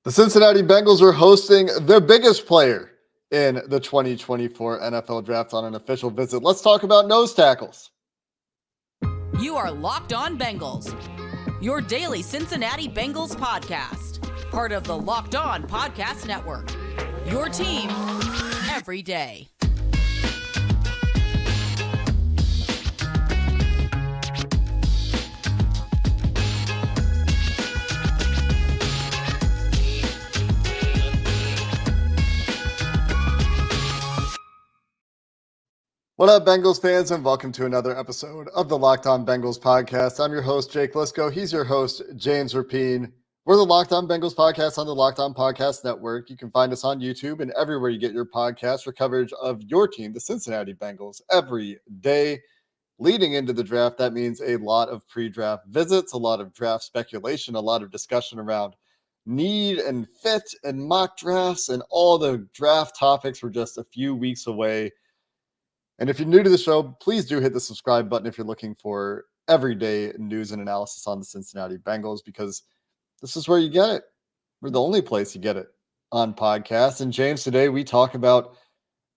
The Cincinnati Bengals are hosting the biggest player in the 2024 NFL Draft on an official visit. Let's talk about nose tackles. You are Locked On Bengals, your daily Cincinnati Bengals podcast, part of the Locked On Podcast Network, your team every day. What up, Bengals fans, and welcome to another episode of the Locked On Bengals podcast. I'm your host, Jake Lisco. He's your host, James Rapine. We're the Locked On Bengals podcast on the Locked On Podcast Network. You can find us on YouTube and everywhere you get your podcasts for coverage of your team, the Cincinnati Bengals, every day. Leading into the draft, that means a lot of pre-draft visits, a lot of draft speculation, a lot of discussion around need and fit and mock drafts, and all the draft topics. We're just a few weeks away. And if you're new to the show, please do hit the subscribe button if you're looking for everyday news and analysis on the Cincinnati Bengals, because this is where you get it. We're the only place you get it on podcasts. And James, today we talk about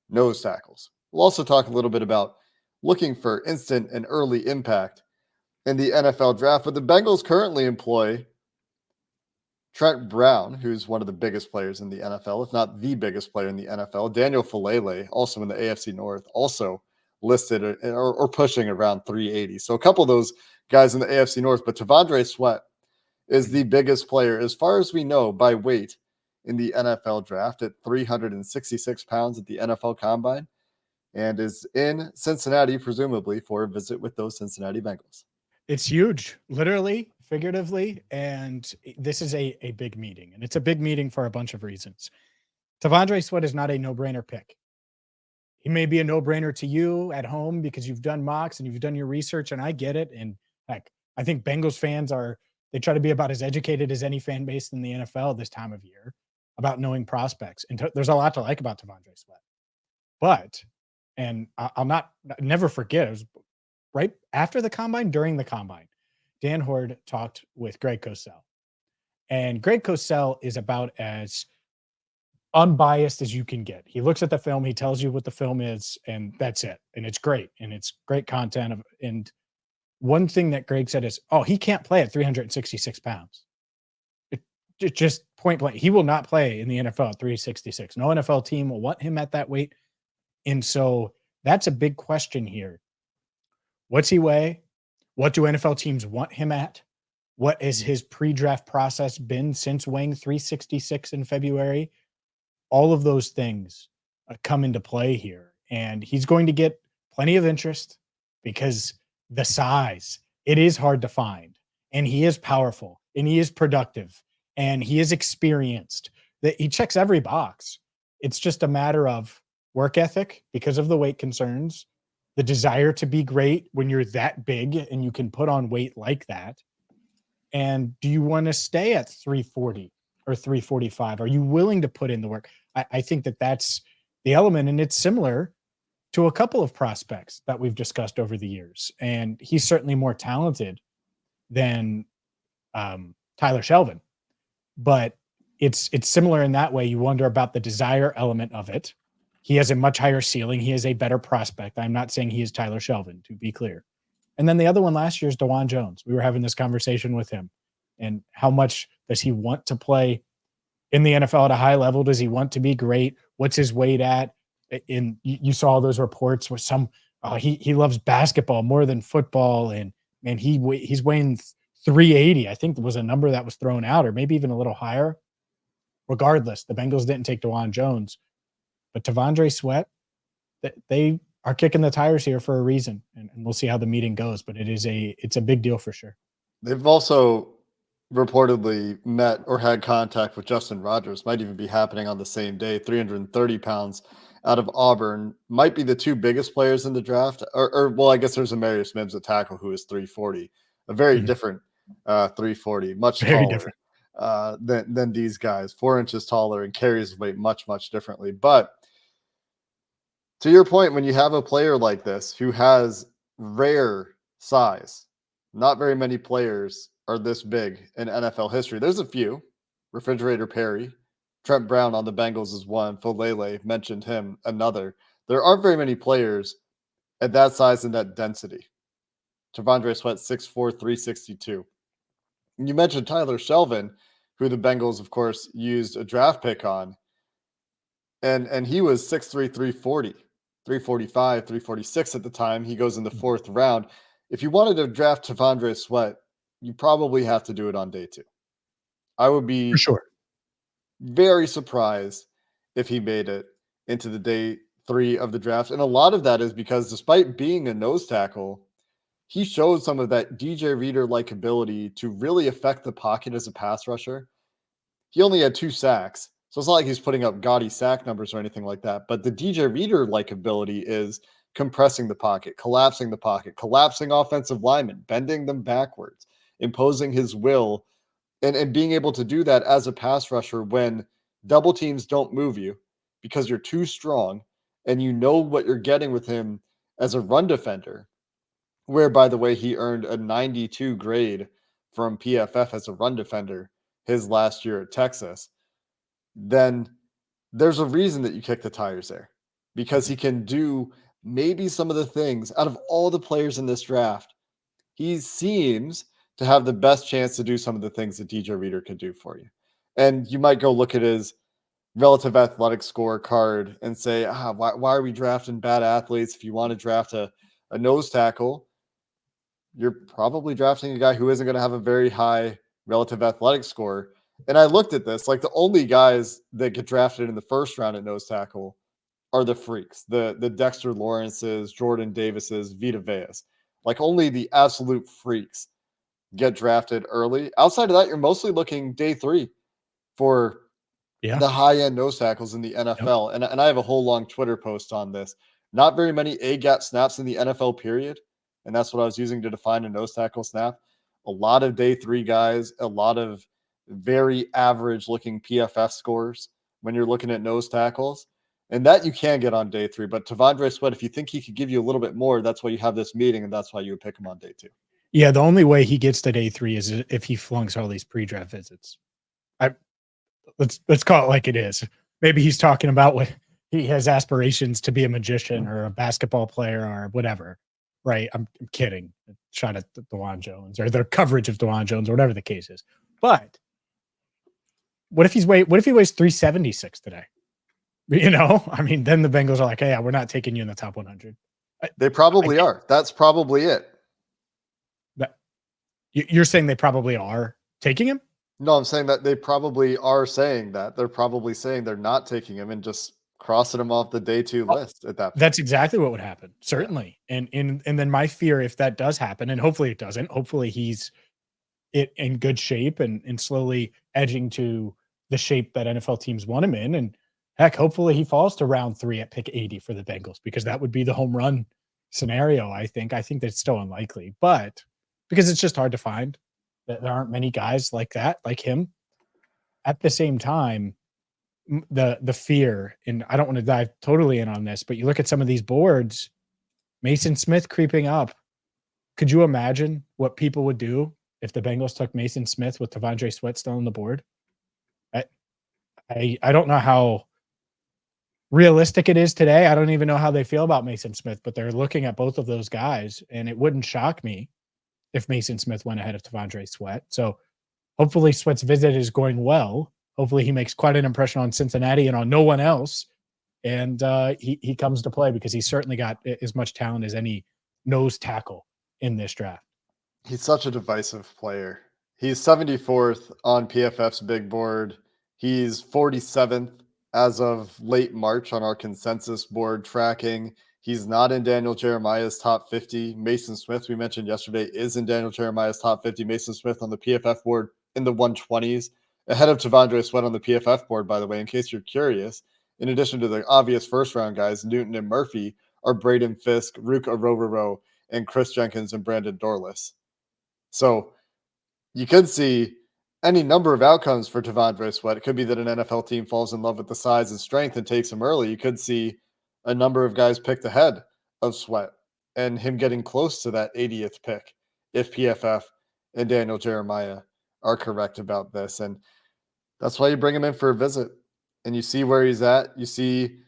nose tackles. We'll also talk a little bit about looking for instant and early impact in the NFL draft. But the Bengals currently employ Trent Brown, who's one of the biggest players in the NFL, if not the biggest player in the NFL. Daniel Falele, also in the AFC North, also listed or pushing around 380. So a couple of those guys in the AFC North, but Tandre Sweat is the biggest player, as far as we know, by weight in the NFL draft at 366 pounds at the NFL Combine, and is in Cincinnati, presumably, for a visit with those Cincinnati Bengals. It's huge, literally, figuratively, and this is a big meeting, and it's a big meeting for a bunch of reasons. Tandre Sweat is not a no-brainer pick. He may be a no-brainer to you at home because you've done mocks and you've done your research, and I get it. And heck, I think Bengals fans they try to be about as educated as any fan base in the NFL this time of year about knowing prospects. And there's a lot to like about Tandre Sweat. But, and I'll never forget, it was right after the Combine, during the Combine, Dan Hoard talked with Greg Cosell. And Greg Cosell is about as unbiased as you can get. He looks at the film, he tells you what the film is, and that's it. And it's great. And it's great content. And one thing that Greg said is, he can't play at 366 pounds. It just point blank. He will not play in the NFL at 366. No NFL team will want him at that weight. And so that's a big question here. What's he weigh? What do NFL teams want him at? What has his pre-draft process been since weighing 366 in February? All of those things come into play here. And he's going to get plenty of interest because the size, it is hard to find. And he is powerful, and he is productive, and he is experienced. He checks every box. It's just a matter of work ethic because of the weight concerns, the desire to be great when you're that big and you can put on weight like that. And do you want to stay at 340 or 345? Are you willing to put in the work? I think that's the element, and it's similar to a couple of prospects that we've discussed over the years. And he's certainly more talented than Tyler Shelvin, but it's similar in that way. You wonder about the desire element of it. He has a much higher ceiling. He is a better prospect. I'm not saying he is Tyler Shelvin, to be clear. And then the other one last year is DeJuan Jones. We were having this conversation with him. And how much does he want to play in the NFL at a high level? Does he want to be great? What's his weight at? You saw all those reports where he loves basketball more than football. And man, he's weighing 380. I think was a number that was thrown out, or maybe even a little higher. Regardless, the Bengals didn't take DeJuan Jones. But Tandre Sweat, they are kicking the tires here for a reason, and we'll see how the meeting goes. But it's a big deal for sure. They've also reportedly met or had contact with Justin Rogers. Might even be happening on the same day. 330 pounds out of Auburn, might be the two biggest players in the draft. Or well, I guess there's Amarius Mims at tackle who is 340, a very different 340, much very taller. Different. Than these guys, 4 inches taller, and carries weight much, much differently. But to your point, when you have a player like this who has rare size, not very many players are this big in NFL history. There's a few, Refrigerator Perry. Trent Brown on the Bengals is one. Folele mentioned him, another. There aren't very many players at that size and that density. Tandre Sweat, 6'4", 362. And you mentioned Tyler Shelvin, who the Bengals, of course, used a draft pick on. And he was 6'3", 340, 345, 346 at the time. He goes in the fourth round. If you wanted to draft Tandre Sweat, you probably have to do it on day 2. I would be For sure. very surprised if he made it into the day 3 of the draft. And a lot of that is because despite being a nose tackle, he showed some of that DJ Reader-like ability to really affect the pocket as a pass rusher. He only had 2 sacks, so it's not like he's putting up gaudy sack numbers or anything like that. But the DJ Reader-like ability is compressing the pocket, collapsing offensive linemen, bending them backwards, imposing his will, and being able to do that as a pass rusher when double teams don't move you because you're too strong and you know what you're getting with him as a run defender, where, by the way, he earned a 92 grade from PFF as a run defender his last year at Texas. Then there's a reason that you kick the tires there, because he can do maybe some of the things out of all the players in this draft. He seems to have the best chance to do some of the things that DJ Reader could do for you. And you might go look at his relative athletic scorecard and say, why are we drafting bad athletes? If you want to draft a nose tackle, you're probably drafting a guy who isn't going to have a very high relative athletic score. And I looked at this, like the only guys that get drafted in the first round at nose tackle are the freaks, the Dexter Lawrences, Jordan Davises, Vita Veas. Like only the absolute freaks get drafted early. Outside of that, you're mostly looking day 3 for the high-end nose tackles in the NFL. Yep. And I have a whole long Twitter post on this. Not very many A-gap snaps in the NFL, period. And that's what I was using to define a nose tackle snap. A lot of day 3 guys, a lot of very average-looking PFF scores when you're looking at nose tackles. And that you can get on day 3. But Tandre Sweat, if you think he could give you a little bit more, that's why you have this meeting, and that's why you would pick him on day 2. Yeah, the only way he gets to day 3 is if he flunks all these pre-draft visits. Let's call it like it is. Maybe he's talking about what he has aspirations to be a magician or a basketball player or whatever. Right? I'm kidding. Shot at DeJuan Jones or their coverage of DeJuan Jones or whatever the case is. But what if he weighs 376 today? You know, I mean, then the Bengals are like, hey, we're not taking you in the top 100. They probably are. That's probably it. You're saying they probably are taking him? No, I'm saying that they probably are saying that. They're probably saying they're not taking him and just crossing him off the day 2 list at that point. That's exactly what would happen. Certainly. Yeah. And then my fear, if that does happen, and hopefully it doesn't, hopefully he's in good shape and slowly edging to the shape that NFL teams want him in. And heck, hopefully he falls to round 3 at pick 80 for the Bengals, because that would be the home run scenario. I think that's still unlikely, but because it's just hard to find. There aren't many guys like that, like him. At the same time, the fear, and I don't want to dive totally in on this, but you look at some of these boards, Mason Smith creeping up. Could you imagine what people would do if the Bengals took Mason Smith with Tandre Sweat still on the board? I don't know how realistic it is today. I don't even know how they feel about Mason Smith, but they're looking at both of those guys, and it wouldn't shock me if Mason Smith went ahead of Tandre Sweat. So hopefully Sweat's visit is going well. Hopefully he makes quite an impression on Cincinnati and on no one else. And he comes to play, because he's certainly got as much talent as any nose tackle in this draft. He's such a divisive player. He's 74th on PFF's big board. He's 47th as of late March on our consensus board tracking. He's not in Daniel Jeremiah's top 50. Mason Smith, we mentioned yesterday, is in Daniel Jeremiah's top 50. Mason Smith on the PFF board in the 120s, ahead of Tandre Sweat on the PFF board, by the way, in case you're curious. In addition to the obvious first-round guys, Newton and Murphy, are Braden Fisk, Rook Orororo, and Chris Jenkins and Brandon Dorless. So you could see any number of outcomes for Tandre Sweat. It could be that an NFL team falls in love with the size and strength and takes him early. You could see a number of guys picked ahead of Sweat and him getting close to that 80th pick if PFF and Daniel Jeremiah are correct about this. And That's why you bring him in for a visit and you see where he's at. You see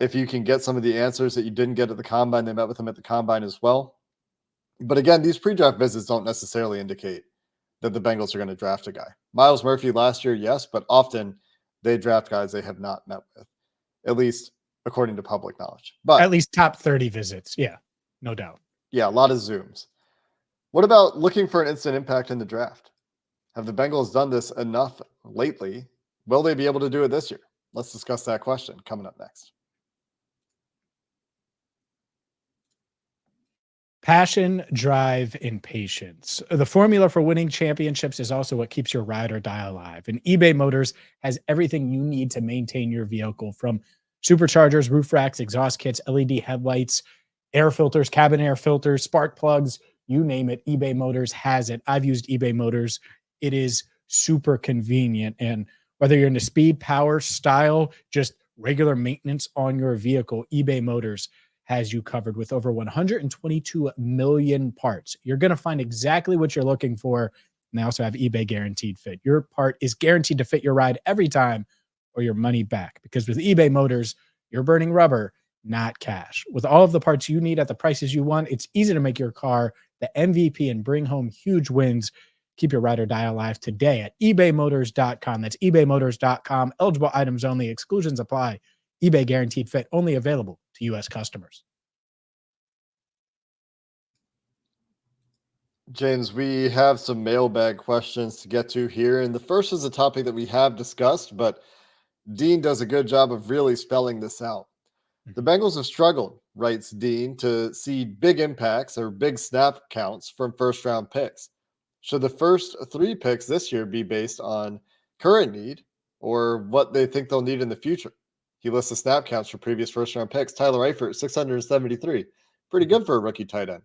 if you can get some of the answers that you didn't get at the combine. They met with him at the combine as well. But again, these pre-draft visits don't necessarily indicate that the Bengals are going to draft a guy. Miles Murphy last year, yes, but often they draft guys they have not met with, at least according to public knowledge. But at least top 30 visits. Yeah, no doubt. Yeah, a lot of Zooms. What about looking for an instant impact in the draft? Have the Bengals done this enough lately? Will they be able to do it this year? Let's discuss that question coming up next. Passion, drive, and patience. The formula for winning championships is also what keeps your ride or die alive. And eBay Motors has everything you need to maintain your vehicle, from superchargers, roof racks, exhaust kits, LED headlights, air filters, cabin air filters, spark plugs, you name it. eBay Motors has it. I've used eBay Motors. It is super convenient. And whether you're into speed, power, style, just regular maintenance on your vehicle, eBay Motors has you covered with over 122 million parts. You're going to find exactly what you're looking for. And they also have eBay Guaranteed Fit. Your part is guaranteed to fit your ride every time or your money back. Because with eBay Motors, you're burning rubber, not cash. With all of the parts you need at the prices you want, it's easy to make your car the MVP and bring home huge wins. Keep your ride or die alive today at ebaymotors.com. That's ebaymotors.com. Eligible items only. Exclusions apply. eBay Guaranteed Fit only available to U.S. customers. James, we have some mailbag questions to get to here. And the first is a topic that we have discussed, but Dean does a good job of really spelling this out. The Bengals have struggled, writes Dean, to see big impacts or big snap counts from first-round picks. Should the first 3 picks this year be based on current need or what they think they'll need in the future? He lists the snap counts for previous first-round picks. Tyler Eifert, 673. Pretty good for a rookie tight end.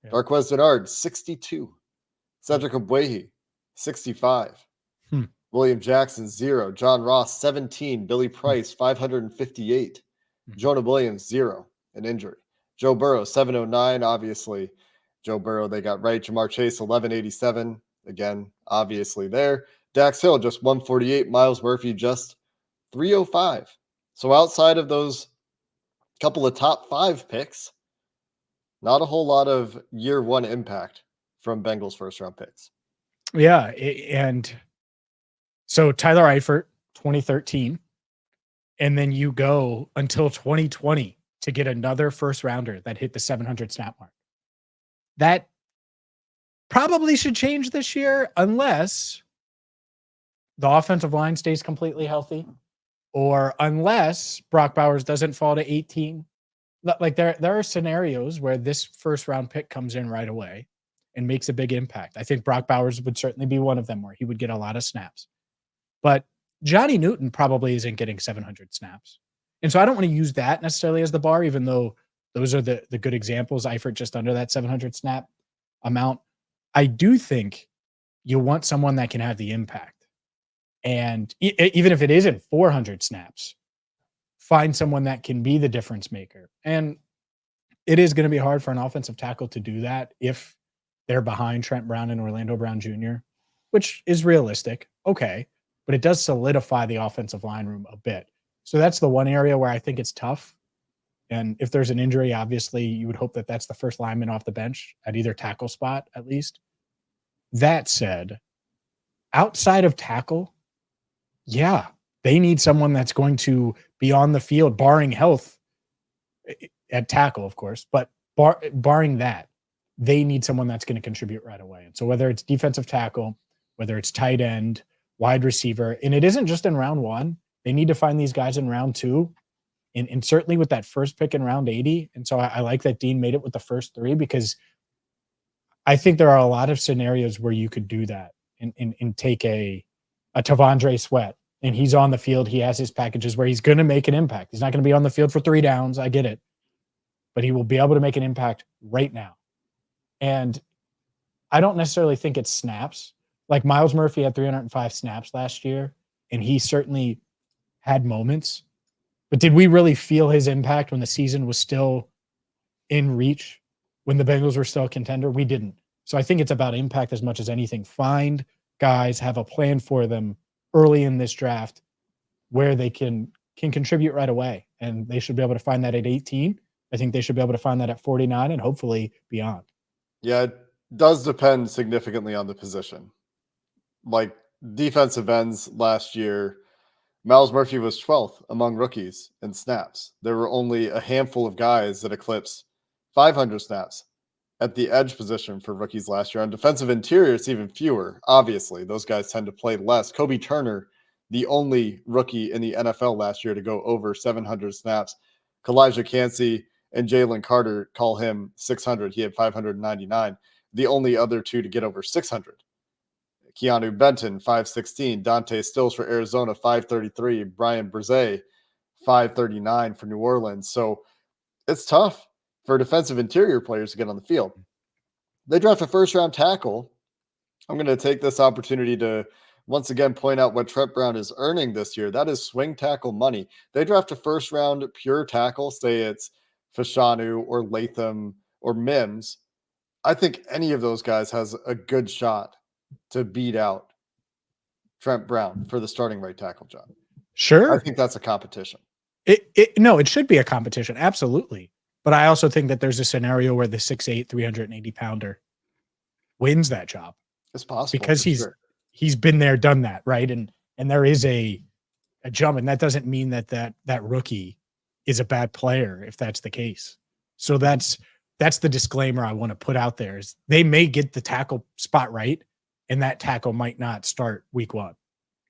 Yeah. Darqueze Dennard, 62. Cedric Ogbuehi, 65. William Jackson, 0. John Ross, 17. Billy Price, 558. Jonah Williams, 0. An injury. Joe Burrow, 709. Obviously, Joe Burrow, they got right. Jamar Chase, 1187. Again, obviously there. Dax Hill, just 148. Miles Murphy, just 305. So outside of those couple of top 5 picks, not a whole lot of year 1 impact from Bengals first round picks. Yeah. And so Tyler Eifert, 2013. And then you go until 2020 to get another first rounder that hit the 700 snap mark. That probably should change this year unless the offensive line stays completely healthy, or unless Brock Bowers doesn't fall to 18. Like there are scenarios where this first round pick comes in right away and makes a big impact. I think Brock Bowers would certainly be one of them where he would get a lot of snaps. But Johnny Newton probably isn't getting 700 snaps. And so I don't want to use that necessarily as the bar, even though those are the good examples. Eifert just under that 700 snap amount. I do think you want someone that can have the impact. And even if it isn't 400 snaps, find someone that can be the difference maker. And it is going to be hard for an offensive tackle to do that if they're behind Trent Brown and Orlando Brown Jr., which is realistic. Okay. But it does solidify the offensive line room a bit. So that's the one area where I think it's tough. And if there's an injury, obviously you would hope that that's the first lineman off the bench at either tackle spot, at least. That said, outside of tackle, yeah, they need someone that's going to be on the field, barring health at tackle, of course. But barring that, they need someone that's going to contribute right away. And so whether it's defensive tackle, whether it's tight end, wide receiver, and it isn't just in round 1. They need to find these guys in round 2, and certainly with that first pick in round 80. And so I like that Dean made it with the first 3, because I think there are a lot of scenarios where you could do that and take a Tandre Sweat, and he's on the field. He has his packages where he's going to make an impact. He's not going to be on the field for 3 downs. I get it, but he will be able to make an impact right now. And I don't necessarily think it's snaps. Like Miles Murphy had 305 snaps last year, and he certainly had moments. But did we really feel his impact when the season was still in reach, when the Bengals were still a contender? We didn't. So I think it's about impact as much as anything. Find guys, have a plan for them, early in this draft where they can contribute right away. And they should be able to find that at 18. I think they should be able to find that at 49 and hopefully beyond. Yeah, it does depend significantly on the position. Like defensive ends last year, Miles Murphy was 12th among rookies in snaps. There were only a handful of guys that eclipsed 500 snaps at the edge position for rookies last year. On defensive interior, it's even fewer. Obviously, those guys tend to play less. Kobe Turner, the only rookie in the NFL last year to go over 700 snaps. Kalijah Cansey and Jalen Carter, call him 600. He had 599. The only other two to get over 600. Keanu Benton, 516. Dante Stills for Arizona, 533. Brian Brzee, 539 for New Orleans. So it's tough for defensive interior players to get on the field. They draft a first-round tackle. I'm going to take this opportunity to once again point out what Trent Brown is earning this year. That is swing tackle money. They draft a first-round pure tackle, say it's Fashanu or Latham or Mims. I think any of those guys has a good shot to beat out Trent Brown for the starting right tackle job. Sure. I think that's a competition. It should be a competition. Absolutely. But I also think that there's a scenario where the 6'8", 380 pounder wins that job. It's possible because he's been there, done that. Right. And there is a jump, and that doesn't mean that rookie is a bad player if that's the case. So that's the disclaimer I want to put out there is they may get the tackle spot right, and that tackle might not start week 1.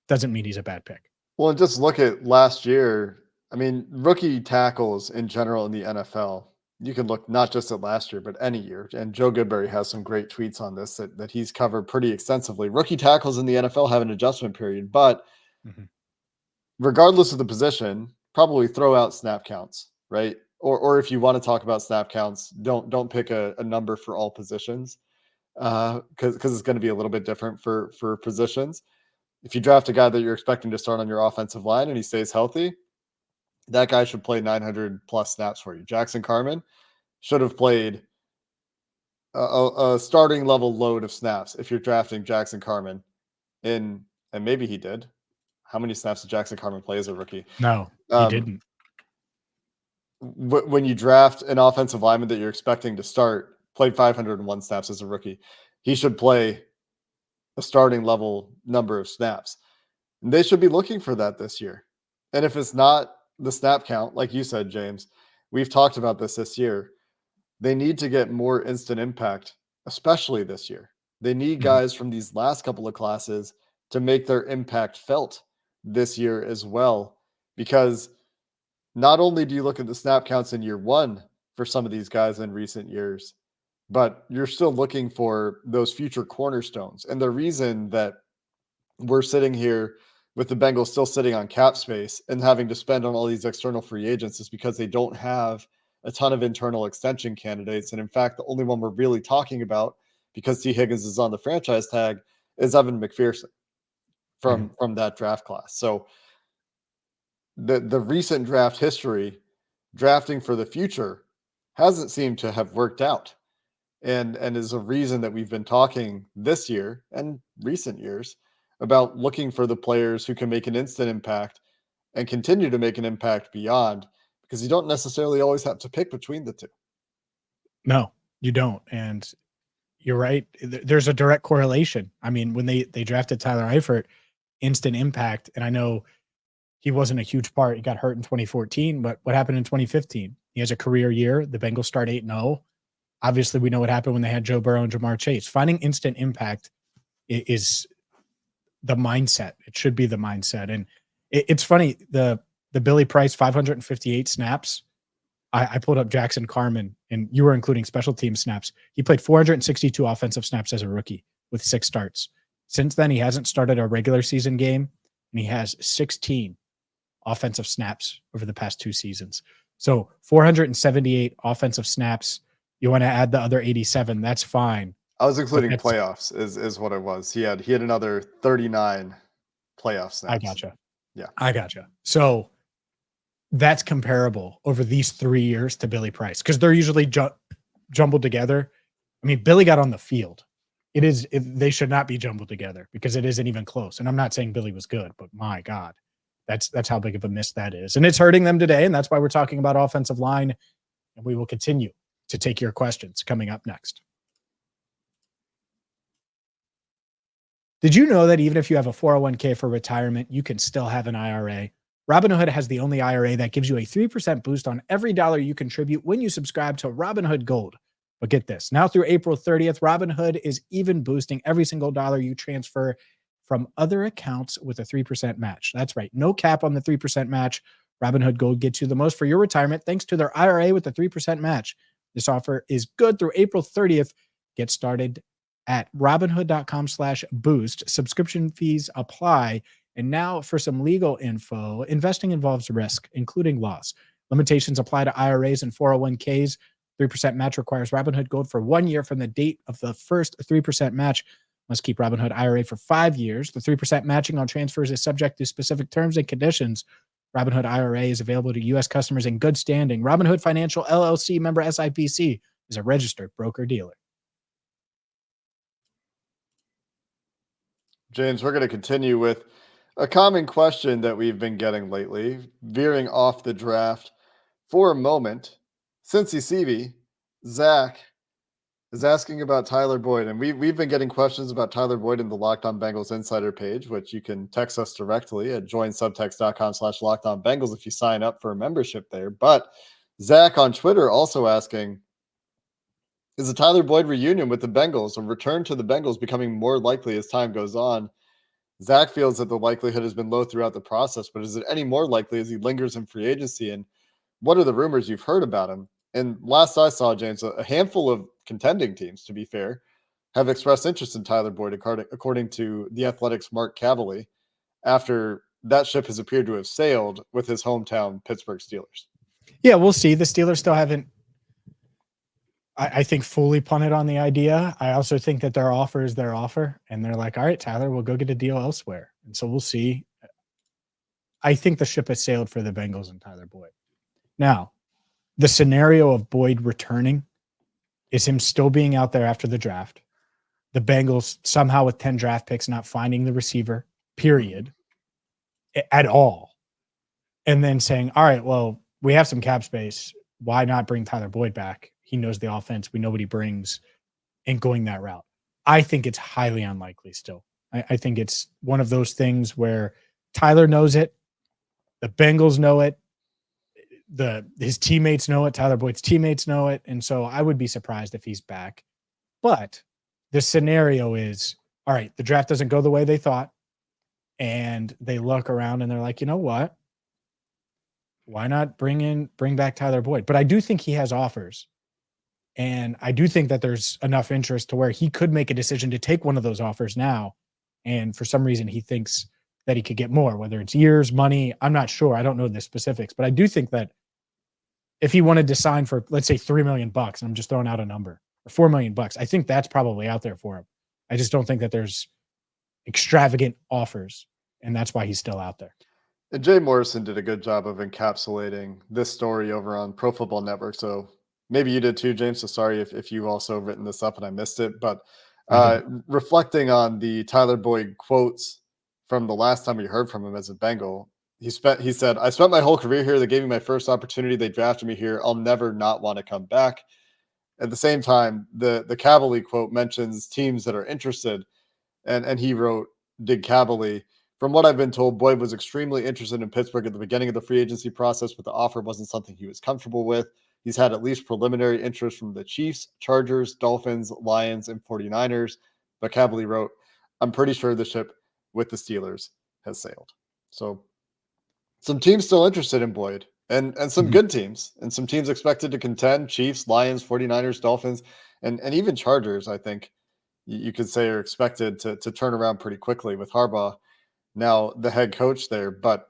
Doesn't mean he's a bad pick. Well, just look at last year. I mean, rookie tackles in general in the NFL, you can look not just at last year, but any year. And Joe Goodberry has some great tweets on this that he's covered pretty extensively. Rookie tackles in the NFL have an adjustment period, but regardless of the position, probably throw out snap counts, right? Or if you want to talk about snap counts, don't pick a number for all positions because it's going to be a little bit different for positions. If you draft a guy that you're expecting to start on your offensive line and he stays healthy, that guy should play 900 plus snaps for you. Jackson Carman should have played a starting level load of snaps if you're drafting Jackson Carman and maybe he did. How many snaps did Jackson Carman play as a rookie? No, he didn't. When you draft an offensive lineman that you're expecting to start, played 501 snaps as a rookie, he should play a starting level number of snaps. And they should be looking for that this year. And if it's not the snap count, like you said, James, we've talked about this year. They need to get more instant impact, especially this year. They need guys from these last couple of classes to make their impact felt this year as well. Because not only do you look at the snap counts in year 1 for some of these guys in recent years, but you're still looking for those future cornerstones. And the reason that we're sitting here with the Bengals still sitting on cap space and having to spend on all these external free agents is because they don't have a ton of internal extension candidates. And in fact, the only one we're really talking about, because T. Higgins is on the franchise tag, is Evan McPherson from that draft class. So the recent draft history, drafting for the future, hasn't seemed to have worked out. And is a reason that we've been talking this year and recent years about looking for the players who can make an instant impact and continue to make an impact beyond, because you don't necessarily always have to pick between the two. No, you don't. And you're right. There's a direct correlation. I mean, when they drafted Tyler Eifert, instant impact, and I know he wasn't a huge part. He got hurt in 2014, but what happened in 2015? He has a career year. The Bengals start 8-0. Obviously, we know what happened when they had Joe Burrow and Jamar Chase. Finding instant impact is the mindset. It should be the mindset. And it's funny, the Billy Price 558 snaps. I pulled up Jackson Carman, and you were including special team snaps. He played 462 offensive snaps as a rookie with 6 starts. Since then, he hasn't started a regular season game, and he has 16 offensive snaps over the past 2 seasons. So 478 offensive snaps. You want to add the other 87, that's fine. I was including playoffs is what it was. He had another 39 playoff snaps. I gotcha. Yeah. I gotcha. So that's comparable over these 3 years to Billy Price, because they're usually jumbled together. I mean, Billy got on the field They should not be jumbled together because it isn't even close. And I'm not saying Billy was good, but my God, that's how big of a miss that is. And it's hurting them today. And that's why we're talking about offensive line. And we will continue to take your questions coming up next. Did you know that even if you have a 401k for retirement, you can still have an IRA? Robinhood has the only IRA that gives you a 3% boost on every dollar you contribute when you subscribe to Robinhood Gold. But get this, now through April 30th, Robinhood is even boosting every single dollar you transfer from other accounts with a 3% match. That's right, no cap on the 3% match. Robinhood Gold gets you the most for your retirement thanks to their IRA with the 3% match. This offer is good through April 30th. Get started at Robinhood.com/boost. Subscription fees apply. And now for some legal info, investing involves risk, including loss. Limitations apply to IRAs and 401ks. 3% match requires Robinhood Gold for 1 year from the date of the first 3% match. Must keep Robinhood IRA for 5 years. The 3% matching on transfers is subject to specific terms and conditions. Robinhood IRA is available to U.S. customers in good standing. Robinhood Financial LLC, member SIPC, is a registered broker-dealer. James, we're going to continue with a common question that we've been getting lately, veering off the draft for a moment. Cincy CV, Zach is asking about Tyler Boyd, and we've been getting questions about Tyler Boyd in the Locked On Bengals Insider page, which you can text us directly at joinsubtext.com/LockedOnBengals if you sign up for a membership there. But Zach on Twitter also asking, is a Tyler Boyd reunion with the Bengals, a return to the Bengals, becoming more likely as time goes on? Zach feels that the likelihood has been low throughout the process, but is it any more likely as he lingers in free agency? And what are the rumors you've heard about him? And last I saw, James, a handful of contending teams, to be fair, have expressed interest in Tyler Boyd, according to The Athletic's Mark Cavally, after that ship has appeared to have sailed with his hometown Pittsburgh Steelers. Yeah, we'll see. The Steelers still haven't, I think, fully punted on the idea. I also think that their offer is their offer, and they're like, all right, Tyler, we'll go get a deal elsewhere. And so we'll see. I think the ship has sailed for the Bengals and Tyler Boyd. Now, the scenario of Boyd returning is him still being out there after the draft. The Bengals somehow with 10 draft picks not finding the receiver, period, at all. And then saying, all right, well, we have some cap space. Why not bring Tyler Boyd back? He knows the offense. We know what he brings, and going that route. I think it's highly unlikely still. I think it's one of those things where Tyler knows it. The Bengals know it. His teammates know it. Tyler Boyd's teammates know it. And so I would be surprised if he's back. But the scenario is, all right, the draft doesn't go the way they thought. And they look around and they're like, you know what? Why not bring back Tyler Boyd? But I do think he has offers. And I do think that there's enough interest to where he could make a decision to take one of those offers now. And for some reason, he thinks that he could get more, whether it's years, money. I'm not sure. I don't know the specifics, but I do think that if he wanted to sign for, let's say, $3 million, and I'm just throwing out a number, or $4 million, I think that's probably out there for him. I just don't think that there's extravagant offers, and that's why he's still out there. And Jay Morrison did a good job of encapsulating this story over on Pro Football Network. So maybe you did too, James. So sorry if you also written this up and I missed it. But reflecting on the Tyler Boyd quotes from the last time we heard from him as a Bengal, he said, I spent my whole career here. They gave me my first opportunity. They drafted me here. I'll never not want to come back. At the same time, the Cavally quote mentions teams that are interested. And he wrote, did Cavally, from what I've been told, Boyd was extremely interested in Pittsburgh at the beginning of the free agency process, but the offer wasn't something he was comfortable with. He's had at least preliminary interest from the Chiefs, Chargers, Dolphins, Lions, and 49ers. But Cavally wrote, I'm pretty sure the ship with the Steelers has sailed. So some teams still interested in Boyd, and some good teams, and some teams expected to contend: Chiefs, Lions, 49ers, Dolphins, and even Chargers, I think you could say, are expected to turn around pretty quickly with Harbaugh now the head coach there. But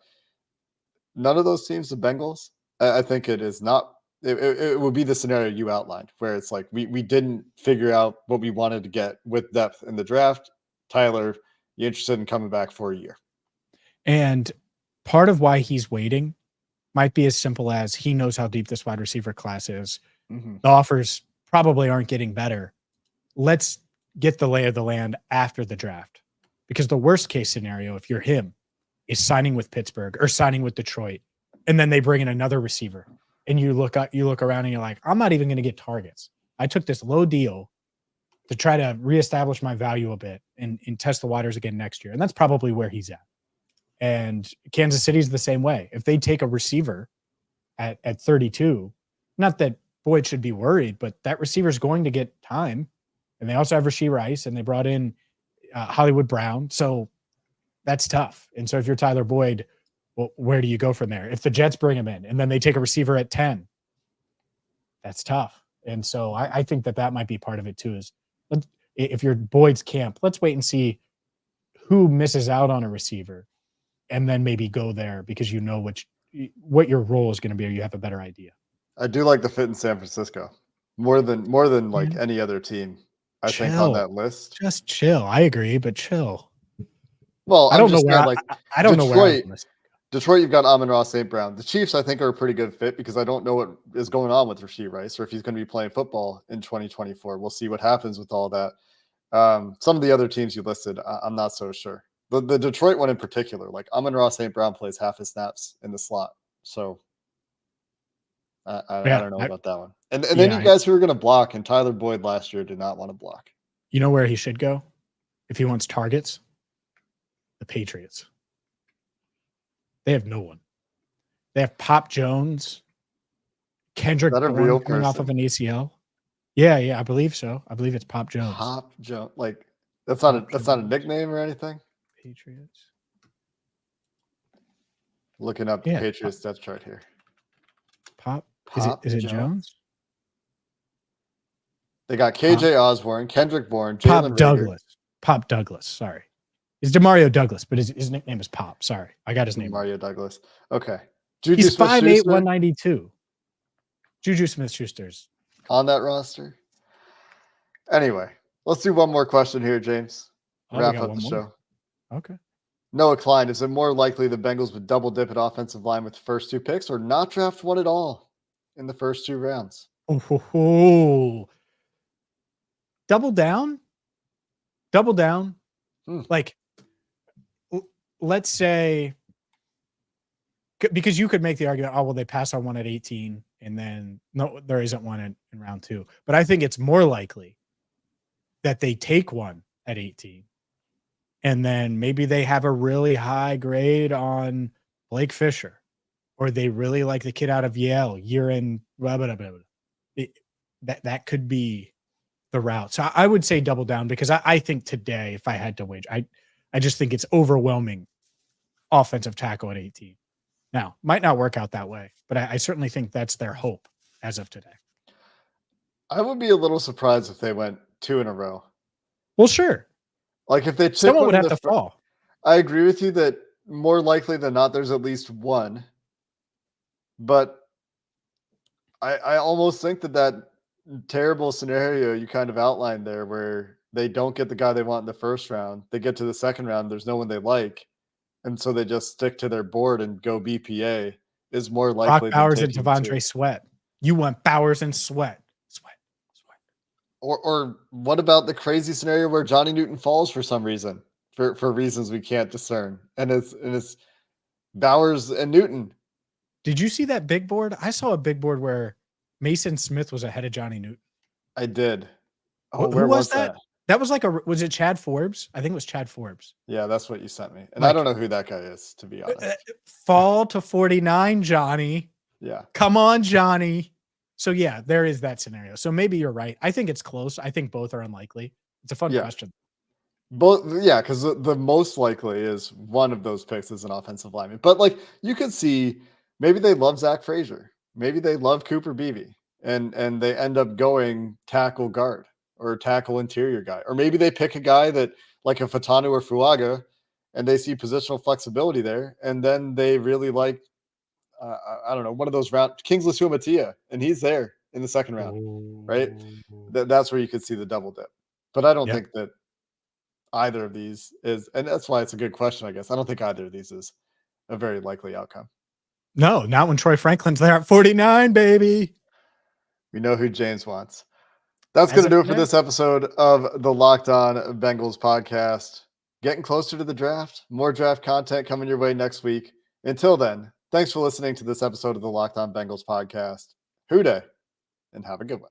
none of those teams, the Bengals, I think it is not. It would be the scenario you outlined, where it's like we didn't figure out what we wanted to get with depth in the draft. Tyler, you interested in coming back for a year? And part of why he's waiting might be as simple as he knows how deep this wide receiver class is. Mm-hmm. The offers probably aren't getting better. Let's get the lay of the land after the draft. Because the worst case scenario, if you're him, is signing with Pittsburgh or signing with Detroit, and then they bring in another receiver, and you look around and you're like, I'm not even going to get targets. I took this low deal to try to reestablish my value a bit and test the waters again next year. And that's probably where he's at. And Kansas City's the same way. If they take a receiver at 32, not that Boyd should be worried, but that receiver's going to get time. And they also have Rashee Rice, and they brought in Hollywood Brown. So that's tough. And so if you're Tyler Boyd, well, where do you go from there? If the Jets bring him in and then they take a receiver at 10, that's tough. And so I think that might be part of it too, is if you're Boyd's camp, let's wait and see who misses out on a receiver and then maybe go there because you know what your role is going to be, or you have a better idea. I do like the fit in San Francisco more than like any other team. I think on that list. Just chill. I agree, but chill. Well, I don't know where I don't know where Detroit, you've got Amon-Ra St. Brown. The Chiefs, I think, are a pretty good fit because I don't know what is going on with Rashee Rice or if he's going to be playing football in 2024. We'll see what happens with all that. Some of the other teams you listed, I'm not so sure. The Detroit one in particular, like Amon-Ra St. Brown plays half his snaps in the slot. So I don't know about that one. And then you guys who are going to block, and Tyler Boyd last year did not want to block. You know where he should go if he wants targets? The Patriots. They have no one. They have Pop Jones, Kendrick Bourne coming off of an ACL. Yeah, I believe so. I believe it's Pop Jones. Pop Jones, like that's not a nickname or anything. Patriots. Looking up the Patriots depth chart here. Pop is it Jones? They got KJ Osborne, Kendrick Bourne, Jalen Douglas. Pop Douglas. Sorry. It's Demario Douglas, but his nickname is Pop. Sorry. I got his name. Demario Douglas. Okay. He's 5'8", 192. Juju Smith-Schuster's on that roster. Anyway, let's do one more question here, James. Wrap up the show. Okay. Noah Klein, is it more likely the Bengals would double dip at offensive line with the first two picks or not draft one at all in the first two rounds? Double down? Like, let's say, because you could make the argument, oh, well, they pass on one at 18 and then no, there isn't one in round 2. But I think it's more likely that they take one at 18 and then maybe they have a really high grade on Blake Fisher, or they really like the kid out of Yale, year in blah, blah, blah, blah. That could be the route. So I would say double down, because I think today, if I had to wager, I just think it's overwhelming offensive tackle at 18. Now, might not work out that way, but I certainly think that's their hope as of today. I would be a little surprised if they went 2 in a row. Well, sure. Like if they took someone would have to fall. I agree with you that more likely than not, there's at least one. But I almost think that terrible scenario you kind of outlined there, where they don't get the guy they want in the first round, they get to the second round, there's no one they like, and so they just stick to their board and go BPA, is more likely. Brock Bowers and Tandre Sweat. You want Bowers and Sweat. Or what about the crazy scenario where Johnny Newton falls for some reason, for reasons we can't discern, and it's Bowers and Newton. Did you see that big board? I saw a big board where Mason Smith was ahead of Johnny Newton. I did. Oh, where was that? That was like was it Chad Forbes? I think it was Chad Forbes. Yeah, that's what you sent me. And I don't know who that guy is, to be honest. Fall to 49, Johnny. Yeah. Come on, Johnny. So yeah, there is that scenario. So maybe you're right. I think it's close. I think both are unlikely. It's a fun question. Both, yeah, because the most likely is one of those picks is an offensive lineman. But like you could see, maybe they love Zach Frazier. Maybe they love Cooper Beebe, and they end up going tackle guard or tackle interior guy. Or maybe they pick a guy that like a Fatanu or Fuaga, and they see positional flexibility there, and then they really like I don't know, one of those round Kingsley Suamatia, and he's there in the second round, right? That's where you could see the double dip. But I don't think that either of these is, and that's why it's a good question, I guess. I don't think either of these is a very likely outcome. No, not when Troy Franklin's there at 49, baby. We know who James wants. That's As going to do of it for today. this episode of the Locked On Bengals podcast. Getting closer to the draft. More draft content coming your way next week. Until then, thanks for listening to this episode of the Locked On Bengals podcast. Hoo day, and have a good one.